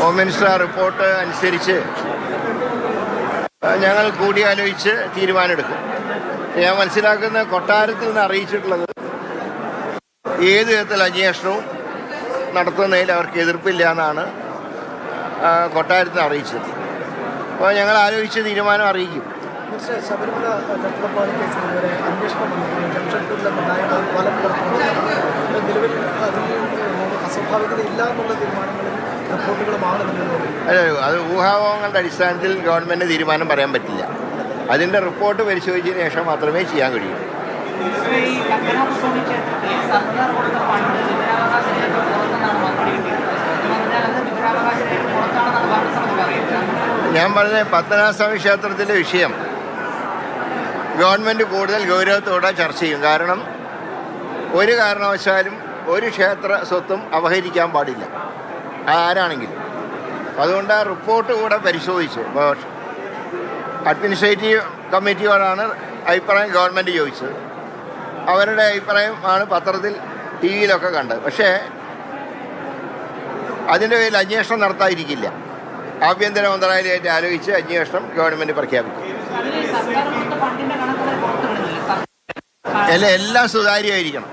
Home minister report അനുസരിച്ച് ഞങ്ങൾ കൂടിയാലോചിച്ച് തീരുമാനമെടുക്കും. ഞാൻ മനസ്സിലാക്കുന്ന കൊട്ടാരത്തിൽ നിന്ന് അറിയിച്ചിട്ടുള്ളത് ഏത് വിധത്തിൽ അന്വേഷണവും നടത്തുന്നതിൽ അവർക്ക് എതിർപ്പില്ല എന്നാണ് കൊട്ടാരത്തിൽ നിന്ന് അറിയിച്ചത്. അപ്പോൾ ഞങ്ങൾ ആലോചിച്ച് തീരുമാനം അറിയിക്കും. ശബരിമല കട്ടളപ്പാട് കേസിൽ ഇതുവരെ അന്വേഷണം ജംഷഡ്പൂരിലെ നിർണായകമായ നിലവിൽ അസ്വാഭാവികത ഇല്ല എന്നുള്ള തീരുമാനങ്ങളും റിപ്പോർട്ടുകളുമാണ് അല്ല, അത് ഊഹാപോഹങ്ങളുടെ അടിസ്ഥാനത്തിൽ ഗവൺമെൻറ് തീരുമാനം പറയാൻ പറ്റില്ല. അതിൻ്റെ റിപ്പോർട്ട് പരിശോധിച്ചതിന് ശേഷം മാത്രമേ ചെയ്യാൻ കഴിയൂ. ഞാൻ പറഞ്ഞ പത്മനാഭസ്വാമി ക്ഷേത്രത്തിലെ വിഷയം ഗവൺമെൻറ് കൂടുതൽ ഗൗരവത്തോടെ ചർച്ച ചെയ്യും. കാരണം ഒരു കാരണവശാലും ഒരു ക്ഷേത്ര സ്വത്തും അപഹരിക്കാൻ പാടില്ല, ആരാണെങ്കിലും. അതുകൊണ്ട് ആ റിപ്പോർട്ട് കൂടെ പരിശോധിച്ച് അഡ്മിനിസ്ട്രേറ്റീവ് കമ്മിറ്റിയോടാണ് അഭിപ്രായം ഗവൺമെൻറ് ചോദിച്ചത്. അവരുടെ അഭിപ്രായം ആണ് പത്രത്തിൽ ടി വിയിലൊക്കെ കണ്ടത്. പക്ഷേ അതിൻ്റെ പേരിൽ അന്വേഷണം നടത്താതിരിക്കില്ല. ആഭ്യന്തര മന്ത്രാലയമായിട്ട് ആലോചിച്ച് അന്വേഷണം ഗവൺമെൻറ് പ്രഖ്യാപിക്കും. എല്ലാം സുതാര്യമായിരിക്കണം.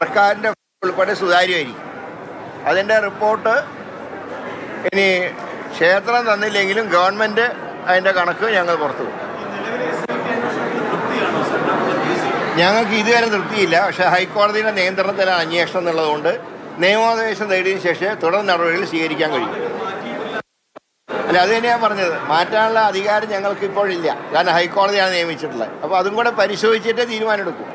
സർക്കാരിൻ്റെ ഉൾപ്പെടെ സുതാര്യമായിരിക്കും. അതിൻ്റെ റിപ്പോർട്ട് ഇനി ക്ഷേത്രം തന്നില്ലെങ്കിലും ഗവൺമെൻറ് അതിൻ്റെ കണക്ക് ഞങ്ങൾ പുറത്തു വിടും. ഞങ്ങൾക്ക് ഇതുവരെ തൃപ്തിയില്ല. പക്ഷേ ഹൈക്കോടതിയുടെ നിയന്ത്രണത്തിലാണ് അന്വേഷണം എന്നുള്ളതുകൊണ്ട് നിയമോപദേശം നേടിയതിനു ശേഷം തുടർ നടപടികൾ സ്വീകരിക്കാൻ കഴിയും. അല്ല, അത് തന്നെയാണ് പറഞ്ഞത്. മാറ്റാനുള്ള അധികാരം ഞങ്ങൾക്ക് ഇപ്പോഴില്ല. കാരണം ഹൈക്കോടതിയാണ് നിയമിച്ചിട്ടുള്ളത്. അപ്പോൾ അതും കൂടെ പരിശോധിച്ചിട്ടേ തീരുമാനമെടുക്കും.